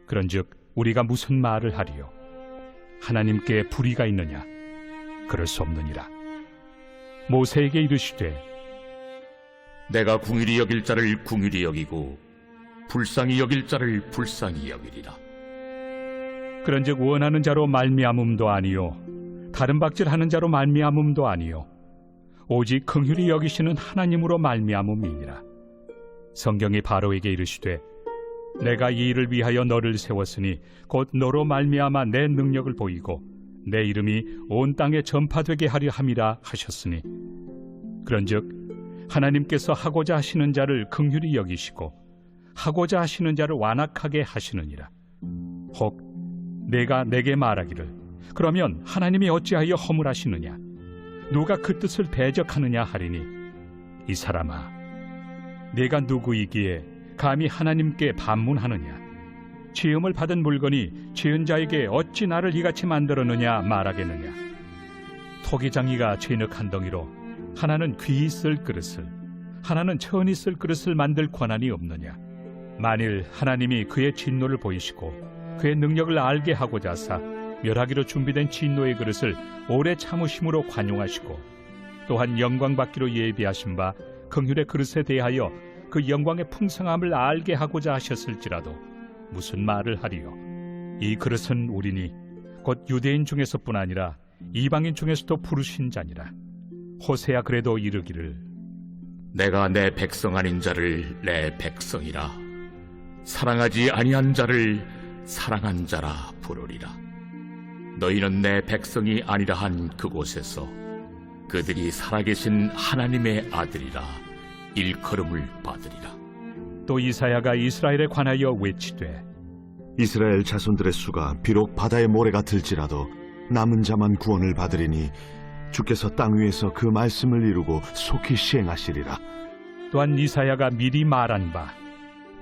그런즉 우리가 무슨 말을 하리요? 하나님께 불의가 있느냐? 그럴 수 없느니라. 모세에게 이르시되 내가 궁일이 여길 자를 궁일이 여기고 불쌍히 여길 자를 불쌍히 여기리라. 그런즉 원하는 자로 말미암음도 아니요 다른 박질하는 자로 말미암음도 아니요 오직 긍휼히 여기시는 하나님으로 말미암음이니라. 성경이 바로에게 이르시되 내가 이 일을 위하여 너를 세웠으니 곧 너로 말미암아 내 능력을 보이고 내 이름이 온 땅에 전파되게 하려 함이라 하셨으니 그런즉 하나님께서 하고자 하시는 자를 긍휼히 여기시고 하고자 하시는 자를 완악하게 하시느니라. 혹 내가 내게 말하기를 그러면 하나님이 어찌하여 허물하시느냐? 누가 그 뜻을 대적하느냐 하리니 이 사람아 내가 누구이기에 감히 하나님께 반문하느냐? 지음을 받은 물건이 지은 자에게 어찌 나를 이같이 만들었느냐 말하겠느냐? 토기장이가 진흙 한 덩이로 하나는 귀히 쓸 그릇을 하나는 천히 쓸 그릇을 만들 권한이 없느냐? 만일 하나님이 그의 진노를 보이시고 그의 능력을 알게 하고자 하사 멸하기로 준비된 진노의 그릇을 오래 참으심으로 관용하시고 또한 영광 받기로 예비하신 바 긍휼의 그릇에 대하여 그 영광의 풍성함을 알게 하고자 하셨을지라도 무슨 말을 하리요? 이 그릇은 우리니 곧 유대인 중에서뿐 아니라 이방인 중에서도 부르신 자니라. 호세야 그래도 이르기를 내가 내 백성 아닌 자를 내 백성이라 사랑하지 아니한 자를 사랑한 자라 부르리라. 너희는 내 백성이 아니라 한 그곳에서 그들이 살아계신 하나님의 아들이라 일컬음을 받으리라. 또 이사야가 이스라엘에 관하여 외치되 이스라엘 자손들의 수가 비록 바다의 모래가 들지라도 남은 자만 구원을 받으리니 주께서 땅 위에서 그 말씀을 이루고 속히 시행하시리라. 또한 이사야가 미리 말한 바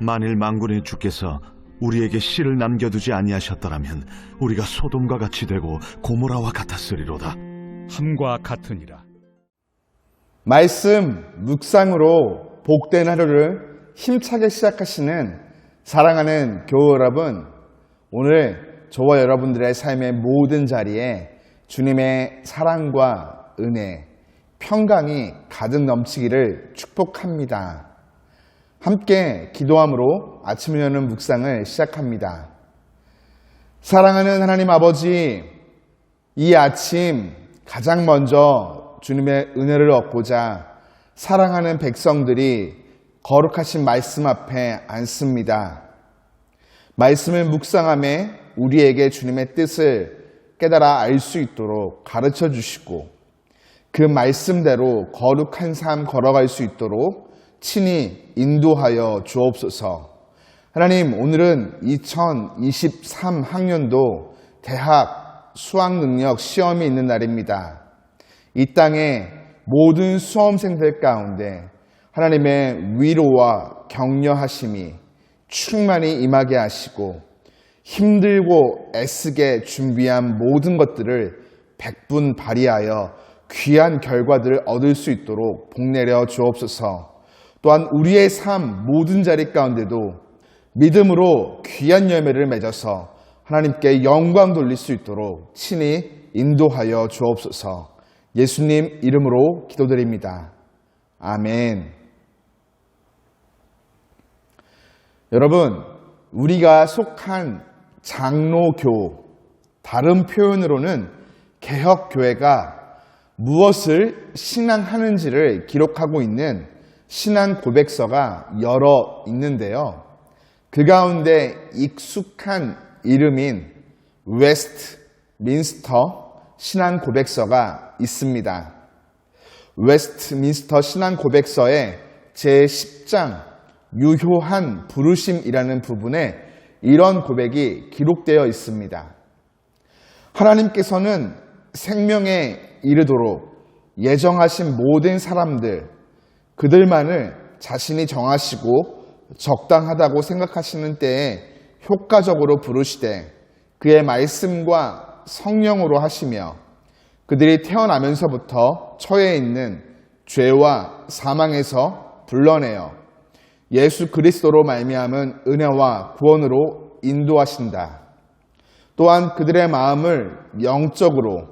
만일 만군의 주께서 우리에게 씨를 남겨두지 아니하셨더라면 우리가 소돔과 같이 되고 고모라와 같았으리로다. 함과 같으니라. 말씀 묵상으로 복된 하루를 힘차게 시작하시는 사랑하는 교우 여러분, 오늘 저와 여러분들의 삶의 모든 자리에 주님의 사랑과 은혜, 평강이 가득 넘치기를 축복합니다. 함께 기도함으로 아침을 여는 묵상을 시작합니다. 사랑하는 하나님 아버지, 이 아침 가장 먼저 주님의 은혜를 얻고자 사랑하는 백성들이 거룩하신 말씀 앞에 앉습니다. 말씀을 묵상함에 우리에게 주님의 뜻을 깨달아 알 수 있도록 가르쳐 주시고 그 말씀대로 거룩한 삶 걸어갈 수 있도록 친히 인도하여 주옵소서. 하나님, 오늘은 2023 학년도 대학 수학능력 시험이 있는 날입니다. 이 땅의 모든 수험생들 가운데 하나님의 위로와 격려하심이 충만히 임하게 하시고 힘들고 애쓰게 준비한 모든 것들을 백분 발휘하여 귀한 결과들을 얻을 수 있도록 복내려 주옵소서. 또한 우리의 삶 모든 자리 가운데도 믿음으로 귀한 열매를 맺어서 하나님께 영광 돌릴 수 있도록 친히 인도하여 주옵소서. 예수님 이름으로 기도드립니다. 아멘. 여러분, 우리가 속한 장로교, 다른 표현으로는 개혁교회가 무엇을 신앙하는지를 기록하고 있는 신앙 고백서가 여러 있는데요. 그 가운데 익숙한 이름인 웨스트민스터 신앙 고백서가 있습니다. 웨스트민스터 신앙 고백서의 제10장 유효한 부르심이라는 부분에 이런 고백이 기록되어 있습니다. 하나님께서는 생명에 이르도록 예정하신 모든 사람들, 그들만을 자신이 정하시고 적당하다고 생각하시는 때에 효과적으로 부르시되 그의 말씀과 성령으로 하시며 그들이 태어나면서부터 처해 있는 죄와 사망에서 불러내어 예수 그리스도로 말미암은 은혜와 구원으로 인도하신다. 또한 그들의 마음을 영적으로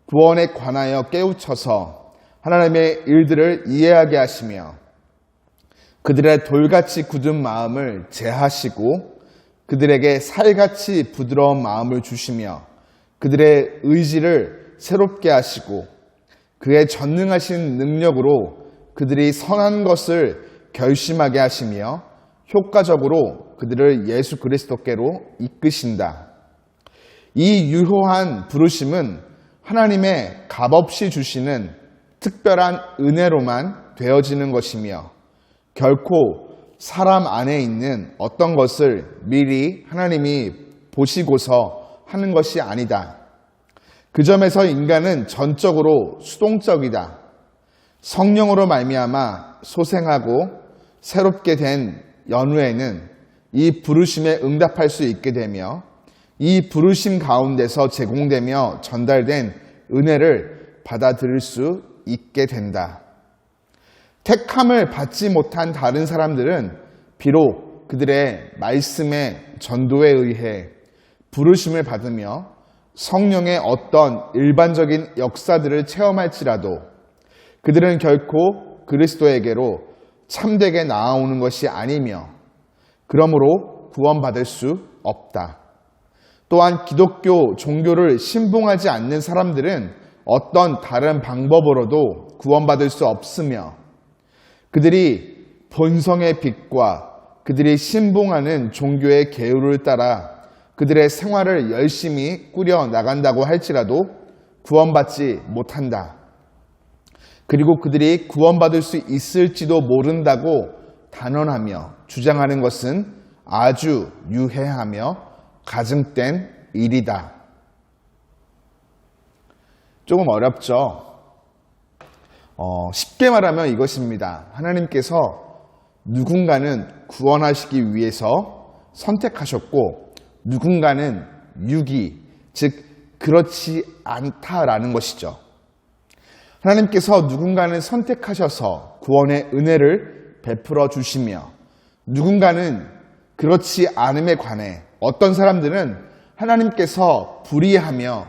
구원에 관하여 깨우쳐서 하나님의 일들을 이해하게 하시며 그들의 돌같이 굳은 마음을 제하시고 그들에게 살같이 부드러운 마음을 주시며 그들의 의지를 새롭게 하시고 그의 전능하신 능력으로 그들이 선한 것을 결심하게 하시며 효과적으로 그들을 예수 그리스도께로 이끄신다. 이 유효한 부르심은 하나님의 값없이 주시는 특별한 은혜로만 되어지는 것이며 결코 사람 안에 있는 어떤 것을 미리 하나님이 보시고서 하는 것이 아니다. 그 점에서 인간은 전적으로 수동적이다. 성령으로 말미암아 소생하고 새롭게 된 연후에는 이 부르심에 응답할 수 있게 되며 이 부르심 가운데서 제공되며 전달된 은혜를 받아들일 수 있게 된다. 택함을 받지 못한 다른 사람들은 비록 그들의 말씀의 전도에 의해 부르심을 받으며 성령의 어떤 일반적인 역사들을 체험할지라도 그들은 결코 그리스도에게로 참되게 나아오는 것이 아니며 그러므로 구원받을 수 없다. 또한 기독교 종교를 신봉하지 않는 사람들은 어떤 다른 방법으로도 구원받을 수 없으며 그들이 본성의 빛과 그들이 신봉하는 종교의 계율을 따라 그들의 생활을 열심히 꾸려 나간다고 할지라도 구원받지 못한다. 그리고 그들이 구원받을 수 있을지도 모른다고 단언하며 주장하는 것은 아주 유해하며 가증된 일이다. 조금 어렵죠? 쉽게 말하면 이것입니다. 하나님께서 누군가는 구원하시기 위해서 선택하셨고 누군가는 유기, 즉 그렇지 않다라는 것이죠. 하나님께서 누군가는 선택하셔서 구원의 은혜를 베풀어 주시며 누군가는 그렇지 않음에 관해 어떤 사람들은 하나님께서 불의하며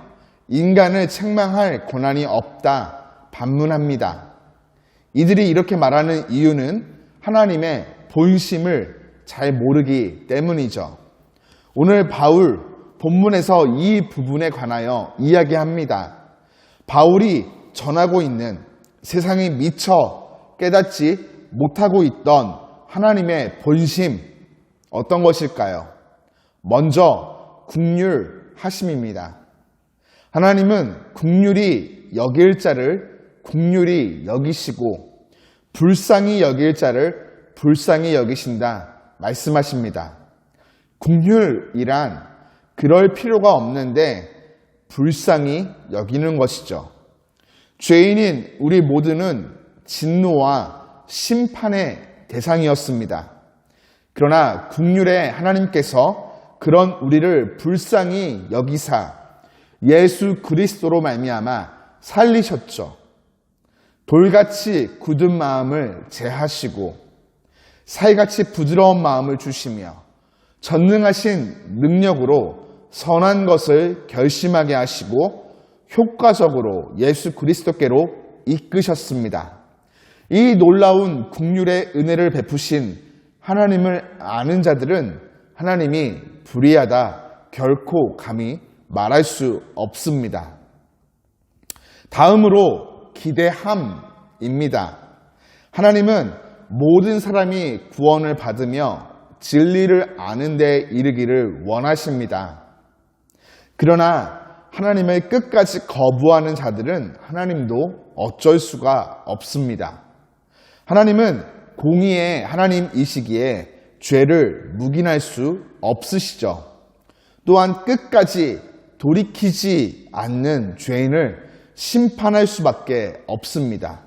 인간을 책망할 권한이 없다 반문합니다. 이들이 이렇게 말하는 이유는 하나님의 본심을 잘 모르기 때문이죠. 오늘 바울 본문에서 이 부분에 관하여 이야기합니다. 바울이 전하고 있는 세상이 미처 깨닫지 못하고 있던 하나님의 본심 어떤 것일까요? 먼저 긍휼하심입니다. 하나님은 긍휼히 여길 자를 긍휼히 여기시고 불쌍히 여길 자를 불쌍히 여기신다 말씀하십니다. 긍휼이란 그럴 필요가 없는데 불쌍히 여기는 것이죠. 죄인인 우리 모두는 진노와 심판의 대상이었습니다. 그러나 긍휼의 하나님께서 그런 우리를 불쌍히 여기사 예수 그리스도로 말미암아 살리셨죠. 돌같이 굳은 마음을 제하시고 살같이 부드러운 마음을 주시며 전능하신 능력으로 선한 것을 결심하게 하시고 효과적으로 예수 그리스도께로 이끄셨습니다. 이 놀라운 긍휼의 은혜를 베푸신 하나님을 아는 자들은 하나님이 불의하다 결코 감히 말할 수 없습니다. 다음으로 기대함입니다. 하나님은 모든 사람이 구원을 받으며 진리를 아는 데 이르기를 원하십니다. 그러나 하나님을 끝까지 거부하는 자들은 하나님도 어쩔 수가 없습니다. 하나님은 공의의 하나님이시기에 죄를 묵인할 수 없으시죠. 또한 끝까지 돌이키지 않는 죄인을 심판할 수밖에 없습니다.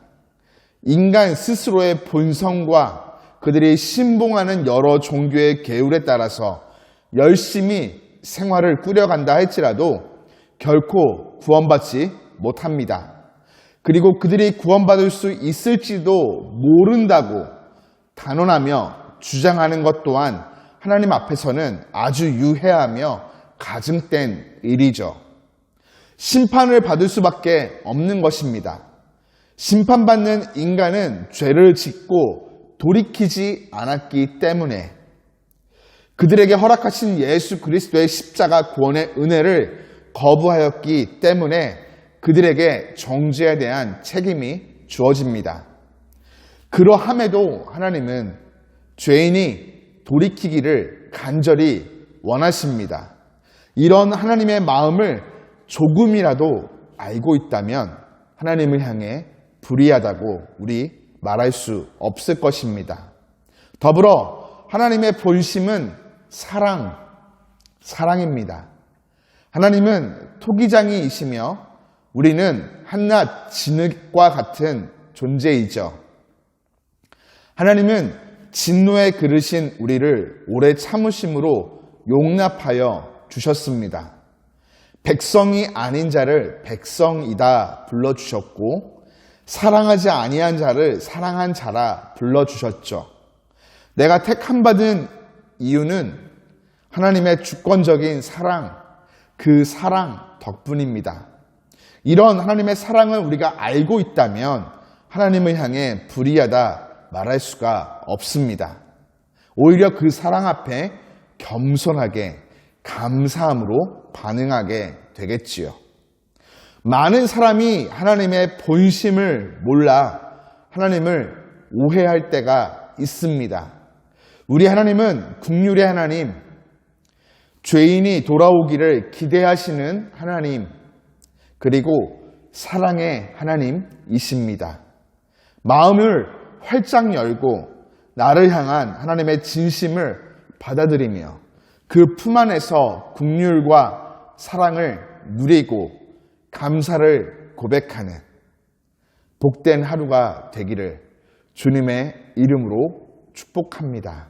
인간 스스로의 본성과 그들이 신봉하는 여러 종교의 계율에 따라서 열심히 생활을 꾸려간다 할지라도 결코 구원받지 못합니다. 그리고 그들이 구원받을 수 있을지도 모른다고 단언하며 주장하는 것 또한 하나님 앞에서는 아주 유해하며 가증된 일이죠. 심판을 받을 수밖에 없는 것입니다. 심판받는 인간은 죄를 짓고 돌이키지 않았기 때문에 그들에게 허락하신 예수 그리스도의 십자가 구원의 은혜를 거부하였기 때문에 그들에게 정죄에 대한 책임이 주어집니다. 그러함에도 하나님은 죄인이 돌이키기를 간절히 원하십니다. 이런 하나님의 마음을 조금이라도 알고 있다면 하나님을 향해 불의하다고 우리 말할 수 없을 것입니다. 더불어 하나님의 본심은 사랑입니다. 하나님은 토기장이이시며 우리는 한낱 진흙과 같은 존재이죠. 하나님은 진노에 그르신 우리를 오래 참으심으로 용납하여 주셨습니다. 백성이 아닌 자를 백성이다 불러주셨고 사랑하지 아니한 자를 사랑한 자라 불러주셨죠. 내가 택함 받은 이유는 하나님의 주권적인 사랑, 그 사랑 덕분입니다. 이런 하나님의 사랑을 우리가 알고 있다면 하나님을 향해 불의하다 말할 수가 없습니다. 오히려 그 사랑 앞에 겸손하게 감사함으로 반응하게 되겠지요. 많은 사람이 하나님의 본심을 몰라 하나님을 오해할 때가 있습니다. 우리 하나님은 긍휼의 하나님, 죄인이 돌아오기를 기대하시는 하나님, 그리고 사랑의 하나님이십니다. 마음을 활짝 열고 나를 향한 하나님의 진심을 받아들이며 그 품 안에서 긍휼과 사랑을 누리고 감사를 고백하는 복된 하루가 되기를 주님의 이름으로 축복합니다.